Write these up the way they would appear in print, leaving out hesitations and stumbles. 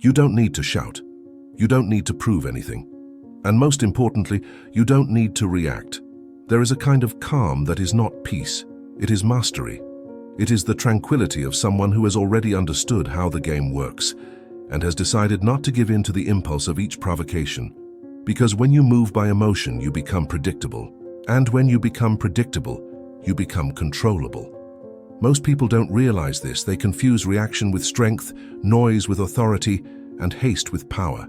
You don't need to shout. You don't need to prove anything. And most importantly, you don't need to react. There is a kind of calm that is not peace. It is mastery. It is the tranquility of someone who has already understood how the game works and has decided not to give in to the impulse of each provocation. Because when you move by emotion, you become predictable. And when you become predictable, you become controllable. Most people don't realize this. They confuse reaction with strength, noise with authority, and haste with power.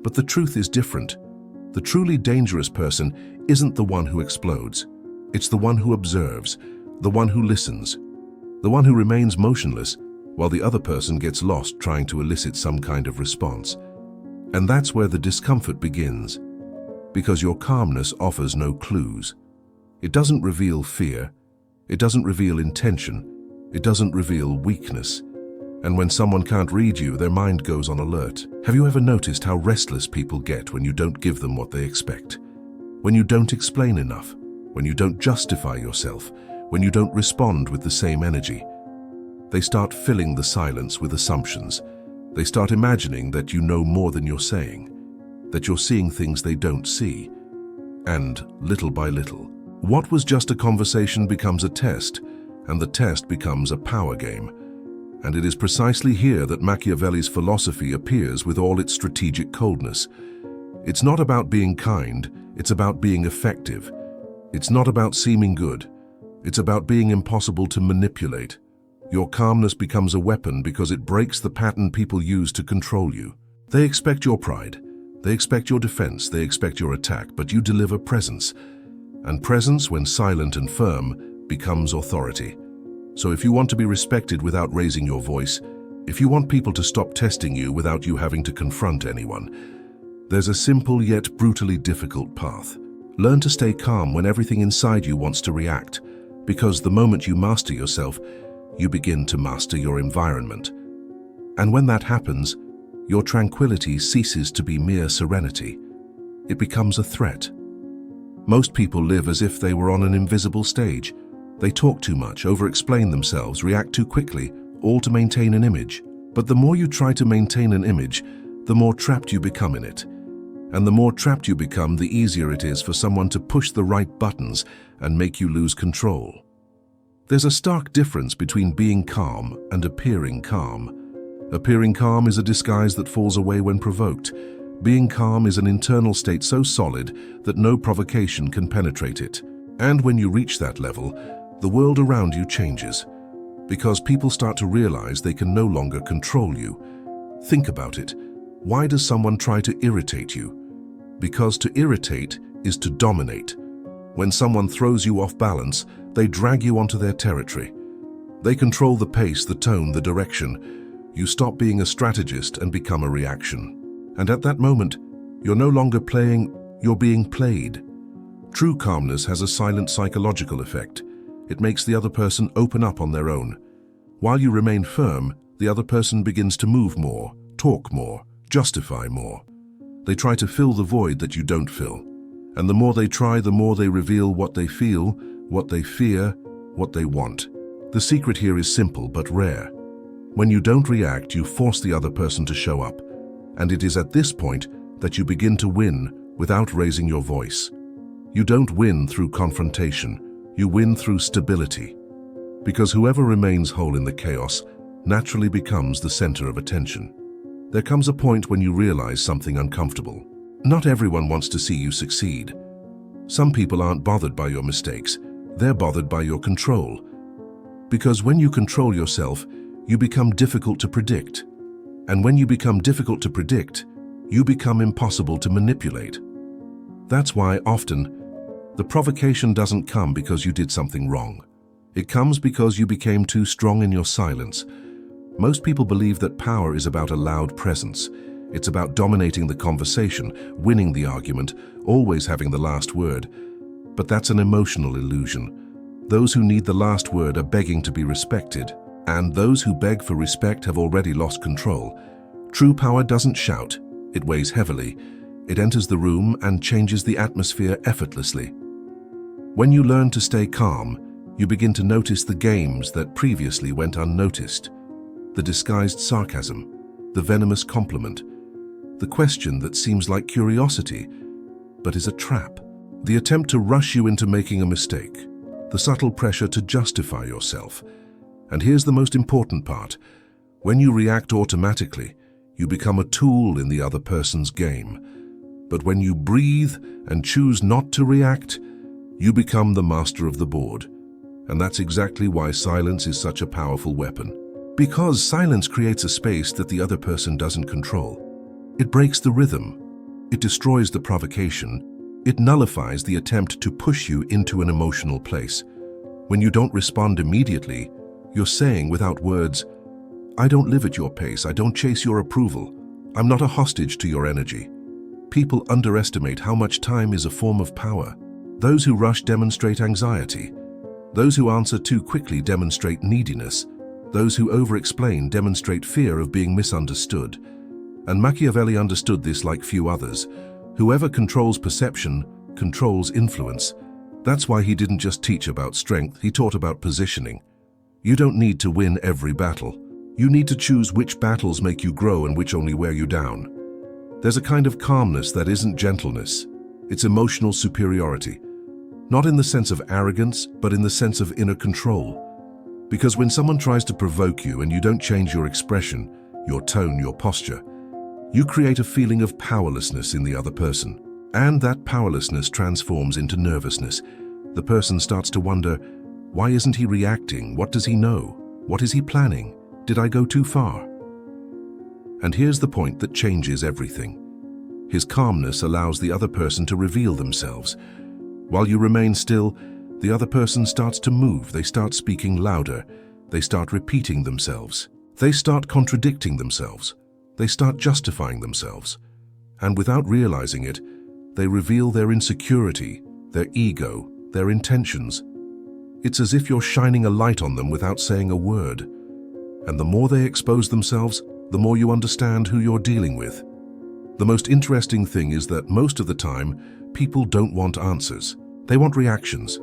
But the truth is different. The truly dangerous person isn't the one who explodes. It's the one who observes, the one who listens, the one who remains motionless while the other person gets lost trying to elicit some kind of response. And that's where the discomfort begins, because your calmness offers no clues. It doesn't reveal fear. It doesn't reveal intention. It doesn't reveal weakness. And when someone can't read you, their mind goes on alert. Have you ever noticed how restless people get when you don't give them what they expect? When you don't explain enough, when you don't justify yourself, when you don't respond with the same energy? They start filling the silence with assumptions. They start imagining that you know more than you're saying, that you're seeing things they don't see. And little by little, what was just a conversation becomes a test, and the test becomes a power game. And it is precisely here that Machiavelli's philosophy appears with all its strategic coldness. It's not about being kind, it's about being effective. It's not about seeming good, it's about being impossible to manipulate. Your calmness becomes a weapon because it breaks the pattern people use to control you. They expect your pride, they expect your defense, they expect your attack, but you deliver presence. And presence, when silent and firm, becomes authority. So if you want to be respected without raising your voice, if you want people to stop testing you without you having to confront anyone, there's a simple yet brutally difficult path. Learn to stay calm when everything inside you wants to react, because the moment you master yourself, you begin to master your environment. And when that happens, your tranquility ceases to be mere serenity. It becomes a threat. Most people live as if they were on an invisible stage. They talk too much, over-explain themselves, react too quickly, all to maintain an image. But the more you try to maintain an image, the more trapped you become in it. And the more trapped you become, the easier it is for someone to push the right buttons and make you lose control. There's a stark difference between being calm and appearing calm. Appearing calm is a disguise that falls away when provoked. Being calm is an internal state so solid that no provocation can penetrate it. And when you reach that level, the world around you changes, because people start to realize they can no longer control you. Think about it. Why does someone try to irritate you? Because to irritate is to dominate. When someone throws you off balance, they drag you onto their territory. They control the pace, the tone, the direction. You stop being a strategist and become a reaction. And at that moment, you're no longer playing, you're being played. True calmness has a silent psychological effect. It makes the other person open up on their own. While you remain firm, the other person begins to move more, talk more, justify more. They try to fill the void that you don't fill. And the more they try, the more they reveal what they feel, what they fear, what they want. The secret here is simple but rare. When you don't react, you force the other person to show up. And it is at this point that you begin to win without raising your voice. You don't win through confrontation, you win through stability. Because whoever remains whole in the chaos naturally becomes the center of attention. There comes a point when you realize something uncomfortable. Not everyone wants to see you succeed. Some people aren't bothered by your mistakes, they're bothered by your control. Because when you control yourself, you become difficult to predict. And when you become difficult to predict, you become impossible to manipulate. That's why often, the provocation doesn't come because you did something wrong. It comes because you became too strong in your silence. Most people believe that power is about a loud presence. It's about dominating the conversation, winning the argument, always having the last word. But that's an emotional illusion. Those who need the last word are begging to be respected. And those who beg for respect have already lost control. True power doesn't shout, it weighs heavily. It enters the room and changes the atmosphere effortlessly. When you learn to stay calm, you begin to notice the games that previously went unnoticed. The disguised sarcasm, the venomous compliment, the question that seems like curiosity, but is a trap, the attempt to rush you into making a mistake, the subtle pressure to justify yourself. And here's the most important part. When you react automatically, you become a tool in the other person's game. But when you breathe and choose not to react, you become the master of the board. And that's exactly why silence is such a powerful weapon. Because silence creates a space that the other person doesn't control. It breaks the rhythm. It destroys the provocation. It nullifies the attempt to push you into an emotional place. When you don't respond immediately, you're saying without words, "I don't live at your pace, I don't chase your approval. I'm not a hostage to your energy." People underestimate how much time is a form of power. Those who rush demonstrate anxiety. Those who answer too quickly demonstrate neediness. Those who over-explain demonstrate fear of being misunderstood. And Machiavelli understood this like few others. Whoever controls perception controls influence. That's why he didn't just teach about strength, he taught about positioning. You don't need to win every battle. You need to choose which battles make you grow and which only wear you down. There's a kind of calmness that isn't gentleness. It's emotional superiority. Not in the sense of arrogance, but in the sense of inner control. Because when someone tries to provoke you and you don't change your expression, your tone, your posture, you create a feeling of powerlessness in the other person. And that powerlessness transforms into nervousness. The person starts to wonder, why isn't he reacting? What does he know? What is he planning? Did I go too far? And here's the point that changes everything. His calmness allows the other person to reveal themselves. While you remain still, the other person starts to move. They start speaking louder. They start repeating themselves. They start contradicting themselves. They start justifying themselves. And without realizing it, they reveal their insecurity, their ego, their intentions. It's as if you're shining a light on them without saying a word. And the more they expose themselves, the more you understand who you're dealing with. The most interesting thing is that most of the time, people don't want answers. They want reactions.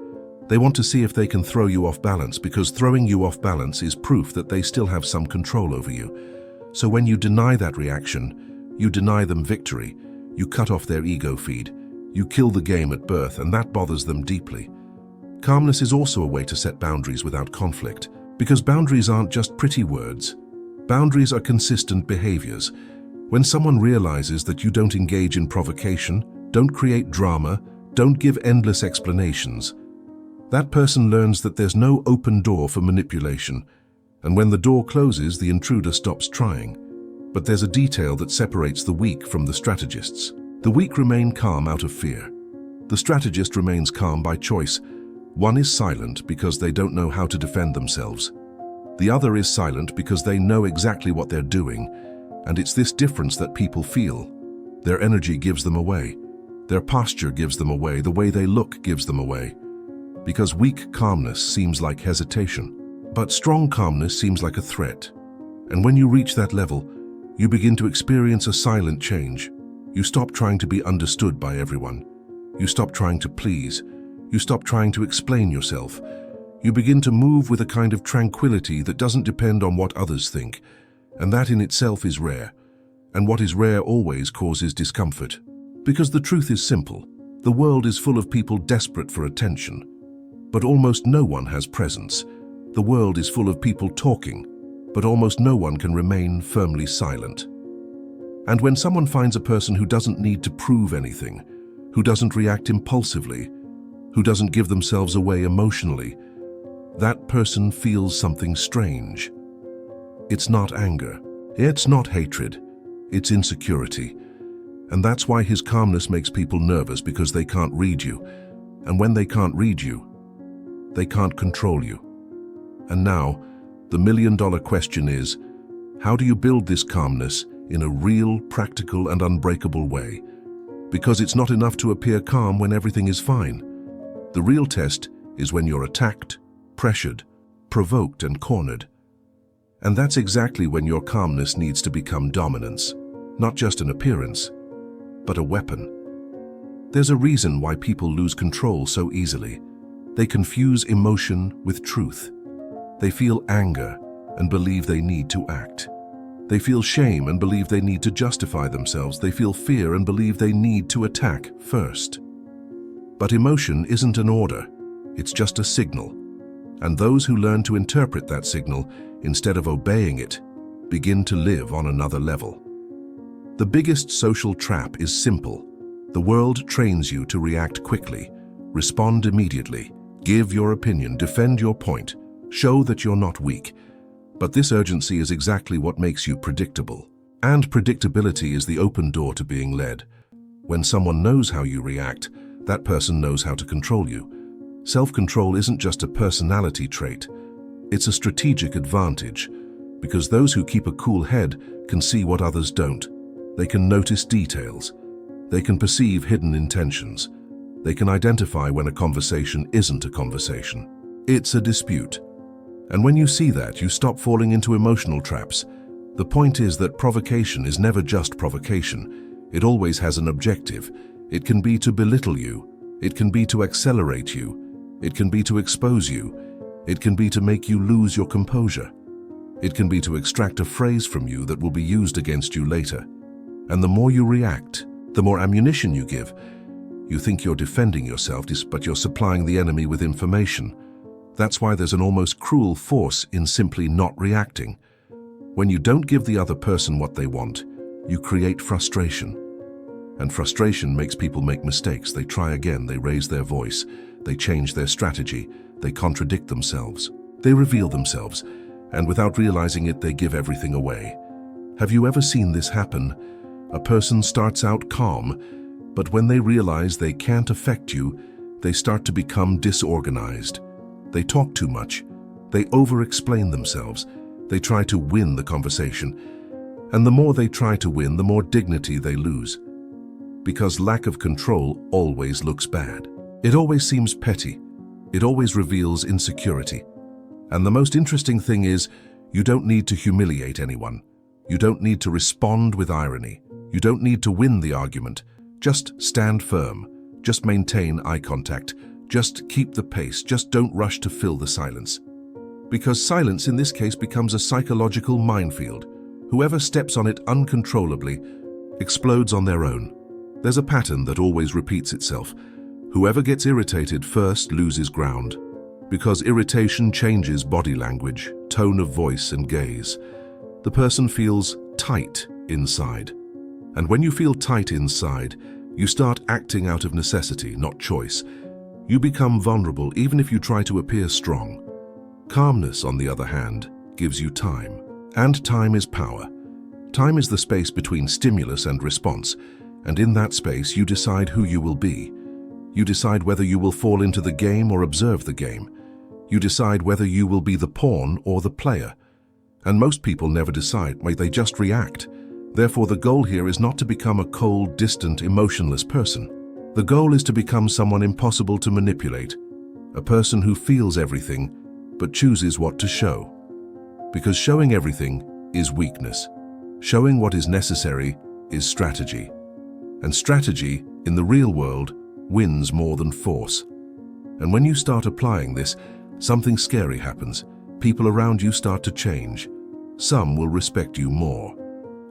They want to see if they can throw you off balance, because throwing you off balance is proof that they still have some control over you. So when you deny that reaction, you deny them victory. You cut off their ego feed. You kill the game at birth, and that bothers them deeply. Calmness is also a way to set boundaries without conflict, because boundaries aren't just pretty words. Boundaries are consistent behaviors. When someone realizes that you don't engage in provocation, don't create drama, don't give endless explanations, that person learns that there's no open door for manipulation. And when the door closes, the intruder stops trying. But there's a detail that separates the weak from the strategists. The weak remain calm out of fear. The strategist remains calm by choice. One is silent because they don't know how to defend themselves. The other is silent because they know exactly what they're doing, and it's this difference that people feel. Their energy gives them away. Their posture gives them away. The way they look gives them away. Because weak calmness seems like hesitation, but strong calmness seems like a threat. And when you reach that level, you begin to experience a silent change. You stop trying to be understood by everyone. You stop trying to please. You stop trying to explain yourself. You begin to move with a kind of tranquility that doesn't depend on what others think. And that in itself is rare. And what is rare always causes discomfort. Because the truth is simple. The world is full of people desperate for attention. But almost no one has presence. The world is full of people talking, but almost no one can remain firmly silent. And when someone finds a person who doesn't need to prove anything, who doesn't react impulsively, who doesn't give themselves away emotionally, that person feels something strange. It's not anger. It's not hatred. It's insecurity. And that's why his calmness makes people nervous, because they can't read you. And when they can't read you, they can't control you. And now, the million-dollar question is, how do you build this calmness in a real, practical, and unbreakable way? Because it's not enough to appear calm when everything is fine. The real test is when you're attacked, pressured, provoked, and cornered. And that's exactly when your calmness needs to become dominance, not just an appearance, but a weapon. There's a reason why people lose control so easily. They confuse emotion with truth. They feel anger and believe they need to act. They feel shame and believe they need to justify themselves. They feel fear and believe they need to attack first. But emotion isn't an order, it's just a signal. And those who learn to interpret that signal instead of obeying it begin to live on another level. The biggest social trap is simple. The world trains you to react quickly, respond immediately, give your opinion, defend your point, show that you're not weak. But this urgency is exactly what makes you predictable. And predictability is the open door to being led. When someone knows how you react, that person knows how to control you. Self-control isn't just a personality trait, it's a strategic advantage, because those who keep a cool head can see what others don't. They can notice details. They can perceive hidden intentions. They can identify when a conversation isn't a conversation. It's a dispute. And when you see that, you stop falling into emotional traps. The point is that provocation is never just provocation. It always has an objective. It can be to belittle you. It can be to accelerate you. It can be to expose you. It can be to make you lose your composure. It can be to extract a phrase from you that will be used against you later. And the more you react, the more ammunition you give. You think you're defending yourself, but you're supplying the enemy with information. That's why there's an almost cruel force in simply not reacting. When you don't give the other person what they want, you create frustration. And frustration makes people make mistakes. They try again, they raise their voice, they change their strategy, they contradict themselves, they reveal themselves, and without realizing it, they give everything away. Have you ever seen this happen? A person starts out calm, but when they realize they can't affect you, they start to become disorganized. They talk too much. They over-explain themselves. They try to win the conversation. And the more they try to win, the more dignity they lose. Because lack of control always looks bad. It always seems petty. It always reveals insecurity. And the most interesting thing is, you don't need to humiliate anyone. You don't need to respond with irony. You don't need to win the argument. Just stand firm. Just maintain eye contact. Just keep the pace. Just don't rush to fill the silence. Because silence in this case becomes a psychological minefield. Whoever steps on it uncontrollably explodes on their own. There's a pattern that always repeats itself. Whoever gets irritated first loses ground. Because irritation changes body language, tone of voice, and gaze. The person feels tight inside. And when you feel tight inside, you start acting out of necessity, not choice. You become vulnerable even if you try to appear strong. Calmness, on the other hand, gives you time. And time is power. Time is the space between stimulus and response, and in that space you decide who you will be. You decide whether you will fall into the game or observe the game. You decide whether you will be the pawn or the player. And most people never decide, they just react. Therefore, the goal here is not to become a cold, distant, emotionless person. The goal is to become someone impossible to manipulate, a person who feels everything but chooses what to show. Because showing everything is weakness. Showing what is necessary is strategy. And strategy, in the real world, wins more than force. And when you start applying this, something scary happens. People around you start to change. Some will respect you more.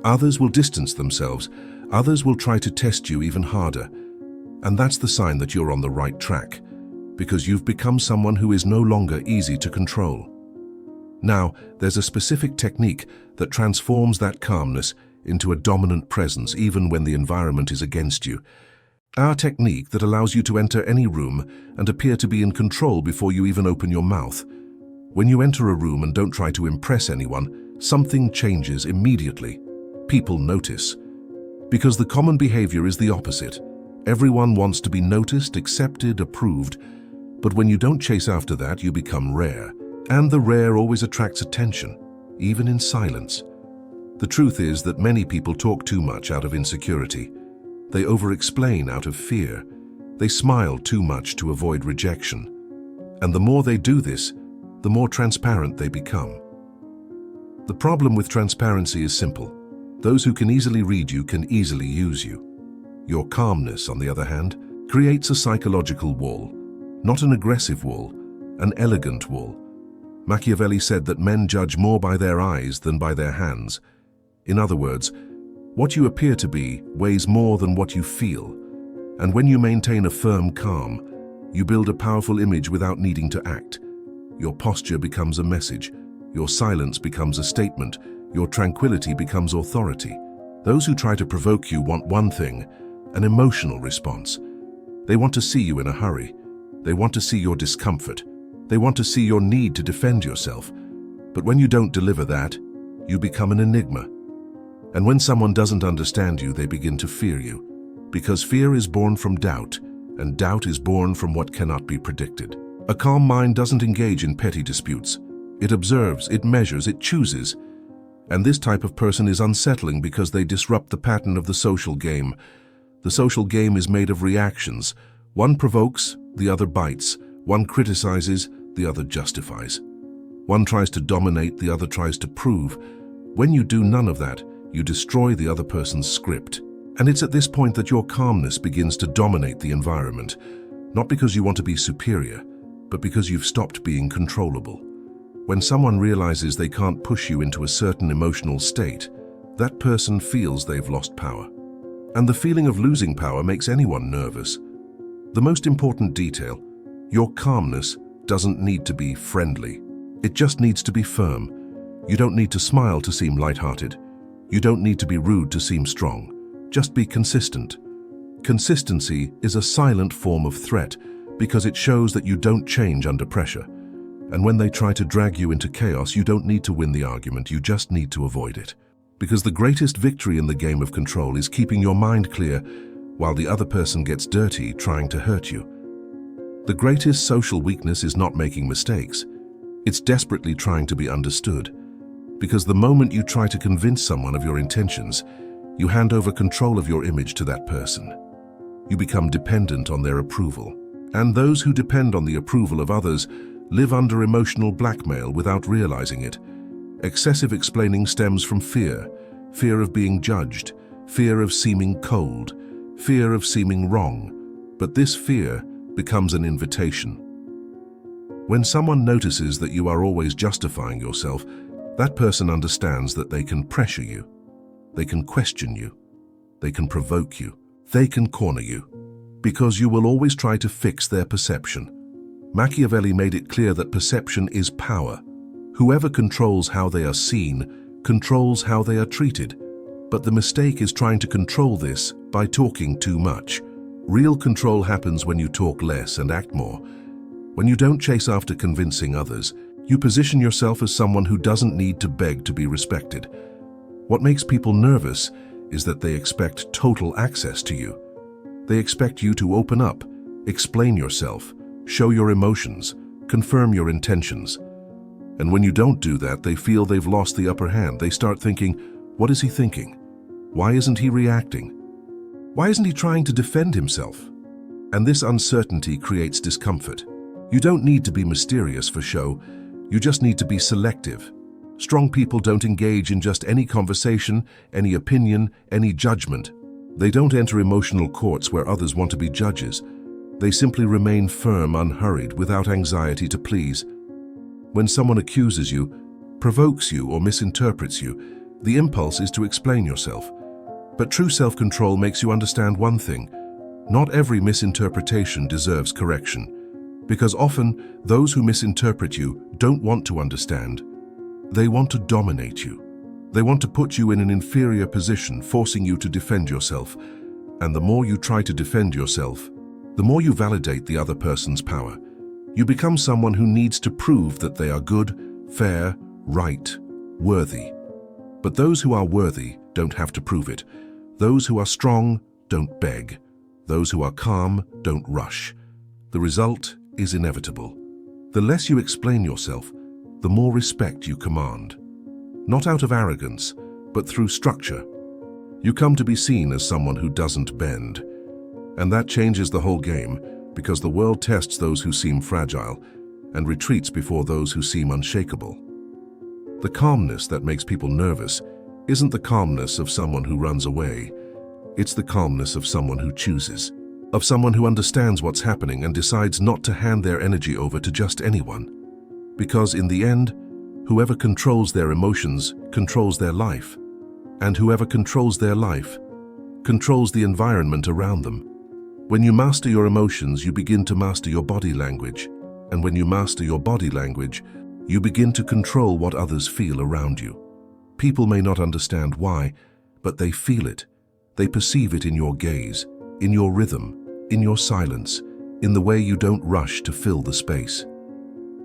Others will distance themselves. Others will try to test you even harder. And that's the sign that you're on the right track, because you've become someone who is no longer easy to control. Now, there's a specific technique that transforms that calmness into a dominant presence even when the environment is against you. Our technique that allows you to enter any room and appear to be in control before you even open your mouth. When you enter a room and don't try to impress anyone, something changes immediately. People notice. Because the common behavior is the opposite. Everyone wants to be noticed, accepted, approved. But when you don't chase after that, you become rare. And the rare always attracts attention, even in silence. The truth is that many people talk too much out of insecurity. They over-explain out of fear. They smile too much to avoid rejection. And the more they do this, the more transparent they become. The problem with transparency is simple. Those who can easily read you can easily use you. Your calmness, on the other hand, creates a psychological wall. Not an aggressive wall, an elegant wall. Machiavelli said that men judge more by their eyes than by their hands. In other words, what you appear to be weighs more than what you feel. And when you maintain a firm calm, you build a powerful image without needing to act. Your posture becomes a message. Your silence becomes a statement. Your tranquility becomes authority. Those who try to provoke you want one thing, an emotional response. They want to see you in a hurry. They want to see your discomfort. They want to see your need to defend yourself. But when you don't deliver that, you become an enigma. And when someone doesn't understand you, they begin to fear you. Because fear is born from doubt, and doubt is born from what cannot be predicted. A calm mind doesn't engage in petty disputes. It observes, it measures, it chooses. And this type of person is unsettling because they disrupt the pattern of the social game. The social game is made of reactions. One provokes, the other bites. One criticizes, the other justifies. One tries to dominate, the other tries to prove. When you do none of that, you destroy the other person's script. And it's at this point that your calmness begins to dominate the environment, not because you want to be superior, but because you've stopped being controllable. When someone realizes they can't push you into a certain emotional state, that person feels they've lost power. And the feeling of losing power makes anyone nervous. The most important detail, your calmness doesn't need to be friendly. It just needs to be firm. You don't need to smile to seem lighthearted. You don't need to be rude to seem strong. Just be consistent. Consistency is a silent form of threat because it shows that you don't change under pressure. And when they try to drag you into chaos, you don't need to win the argument, you just need to avoid it. Because the greatest victory in the game of control is keeping your mind clear while the other person gets dirty trying to hurt you. The greatest social weakness is not making mistakes. It's desperately trying to be understood. Because the moment you try to convince someone of your intentions, you hand over control of your image to that person. You become dependent on their approval. And those who depend on the approval of others live under emotional blackmail without realizing it. Excessive explaining stems from fear, fear of being judged, fear of seeming cold, fear of seeming wrong. But this fear becomes an invitation. When someone notices that you are always justifying yourself, that person understands that they can pressure you. They can question you. They can provoke you. They can corner you. Because you will always try to fix their perception. Machiavelli made it clear that perception is power. Whoever controls how they are seen, controls how they are treated. But the mistake is trying to control this by talking too much. Real control happens when you talk less and act more. When you don't chase after convincing others, you position yourself as someone who doesn't need to beg to be respected. What makes people nervous is that they expect total access to you. They expect you to open up, explain yourself, show your emotions, confirm your intentions. And when you don't do that, they feel they've lost the upper hand. They start thinking, what is he thinking? Why isn't he reacting? Why isn't he trying to defend himself? And this uncertainty creates discomfort. You don't need to be mysterious for show. You just need to be selective. Strong people don't engage in just any conversation, any opinion, any judgment. They don't enter emotional courts where others want to be judges. They simply remain firm, unhurried, without anxiety to please. When someone accuses you, provokes you, or misinterprets you, the impulse is to explain yourself. But true self-control makes you understand one thing. Not every misinterpretation deserves correction. Because often, those who misinterpret you don't want to understand. They want to dominate you. They want to put you in an inferior position, forcing you to defend yourself. And the more you try to defend yourself, the more you validate the other person's power. You become someone who needs to prove that they are good, fair, right, worthy. But those who are worthy don't have to prove it. Those who are strong don't beg. Those who are calm don't rush. The result is inevitable. The less you explain yourself, the more respect you command. Not out of arrogance, but through structure. You come to be seen as someone who doesn't bend. And that changes the whole game, because the world tests those who seem fragile and retreats before those who seem unshakable. The calmness that makes people nervous isn't the calmness of someone who runs away. It's the calmness of someone who chooses, of someone who understands what's happening and decides not to hand their energy over to just anyone. Because in the end, whoever controls their emotions controls their life. And whoever controls their life controls the environment around them. When you master your emotions, you begin to master your body language. And when you master your body language, you begin to control what others feel around you. People may not understand why, but they feel it. They perceive it in your gaze, in your rhythm, in your silence, in the way you don't rush to fill the space.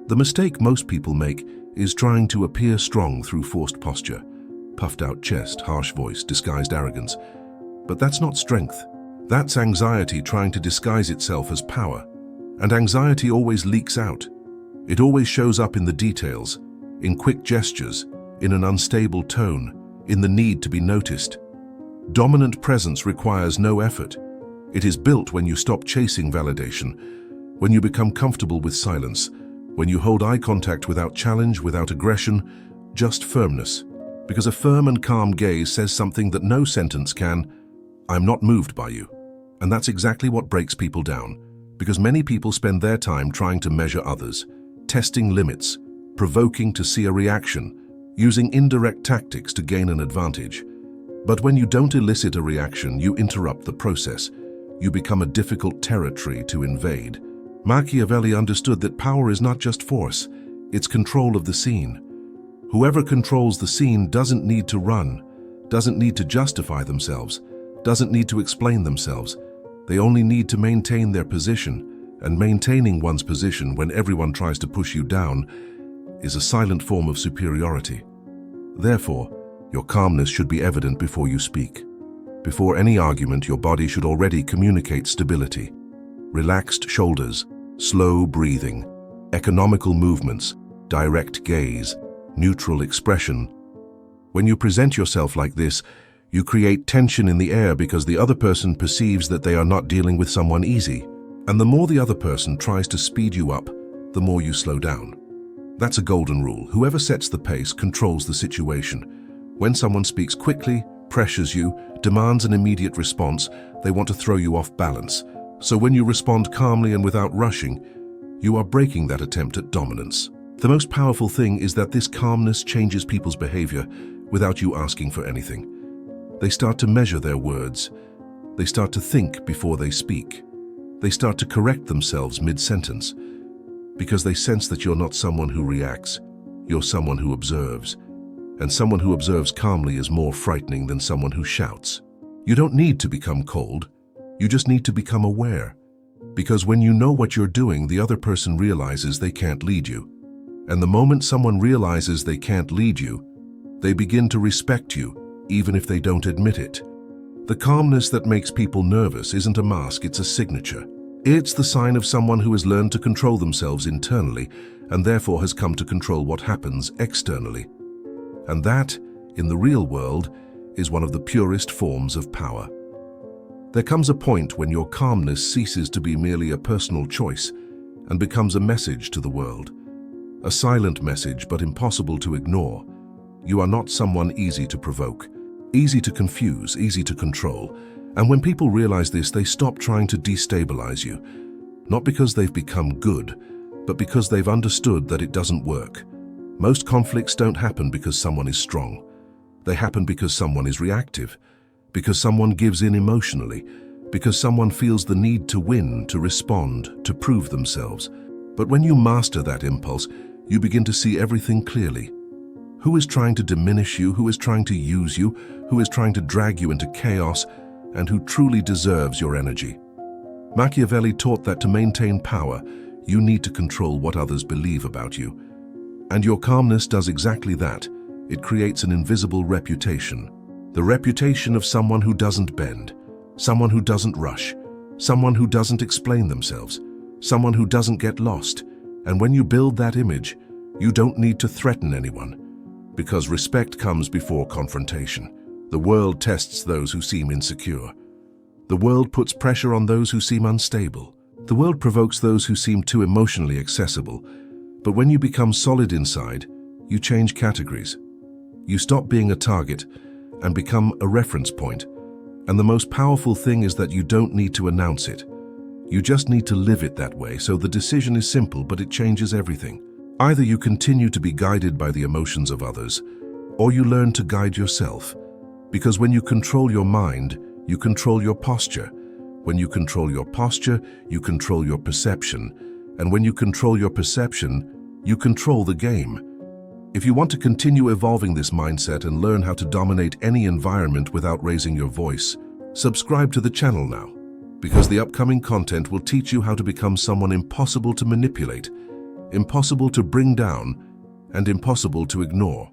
The mistake most people make is trying to appear strong through forced posture, puffed out chest, harsh voice, disguised arrogance. But that's not strength. That's anxiety trying to disguise itself as power. And anxiety always leaks out. It always shows up in the details, in quick gestures, in an unstable tone, in the need to be noticed. Dominant presence requires no effort. It is built when you stop chasing validation, when you become comfortable with silence, when you hold eye contact without challenge, without aggression, just firmness. Because a firm and calm gaze says something that no sentence can. I'm not moved by you. And that's exactly what breaks people down, because many people spend their time trying to measure others, testing limits, provoking to see a reaction, using indirect tactics to gain an advantage. But when you don't elicit a reaction, you interrupt the process. You become a difficult territory to invade. Machiavelli understood that power is not just force, it's control of the scene. Whoever controls the scene doesn't need to run, doesn't need to justify themselves, doesn't need to explain themselves. They only need to maintain their position, and maintaining one's position when everyone tries to push you down is a silent form of superiority. Therefore, your calmness should be evident before you speak. Before any argument, your body should already communicate stability. Relaxed shoulders, slow breathing, economical movements, direct gaze, neutral expression. When you present yourself like this, you create tension in the air because the other person perceives that they are not dealing with someone easy. And the more the other person tries to speed you up, the more you slow down. That's a golden rule. Whoever sets the pace controls the situation. When someone speaks quickly, pressures you, demands an immediate response, they want to throw you off balance. So when you respond calmly and without rushing, you are breaking that attempt at dominance. The most powerful thing is that this calmness changes people's behavior without you asking for anything. They start to measure their words. They start to think before they speak. They start to correct themselves mid-sentence because they sense that you're not someone who reacts, you're someone who observes. And someone who observes calmly is more frightening than someone who shouts. You don't need to become cold. You just need to become aware. Because when you know what you're doing, the other person realizes they can't lead you. And the moment someone realizes they can't lead you, they begin to respect you, even if they don't admit it. The calmness that makes people nervous isn't a mask, it's a signature. It's the sign of someone who has learned to control themselves internally and therefore has come to control what happens externally. And that, in the real world, is one of the purest forms of power. There comes a point when your calmness ceases to be merely a personal choice and becomes a message to the world. A silent message, but impossible to ignore. You are not someone easy to provoke, easy to confuse, easy to control. And when people realize this, they stop trying to destabilize you. Not because they've become good, but because they've understood that it doesn't work. Most conflicts don't happen because someone is strong. They happen because someone is reactive, because someone gives in emotionally, because someone feels the need to win, to respond, to prove themselves. But when you master that impulse, you begin to see everything clearly. Who is trying to diminish you? Who is trying to use you? Who is trying to drag you into chaos? And who truly deserves your energy? Machiavelli taught that to maintain power, you need to control what others believe about you. And your calmness does exactly that. It creates an invisible reputation. The reputation of someone who doesn't bend, someone who doesn't rush, someone who doesn't explain themselves, someone who doesn't get lost. And when you build that image, you don't need to threaten anyone, because respect comes before confrontation. The world tests those who seem insecure. The world puts pressure on those who seem unstable. The world provokes those who seem too emotionally accessible. But when you become solid inside, you change categories. You stop being a target and become a reference point. And the most powerful thing is that you don't need to announce it. You just need to live it that way, so the decision is simple, but it changes everything. Either you continue to be guided by the emotions of others, or you learn to guide yourself. Because when you control your mind, you control your posture. When you control your posture, you control your perception. And when you control your perception, you control the game. If you want to continue evolving this mindset and learn how to dominate any environment without raising your voice, subscribe to the channel now, because the upcoming content will teach you how to become someone impossible to manipulate, impossible to bring down, and impossible to ignore.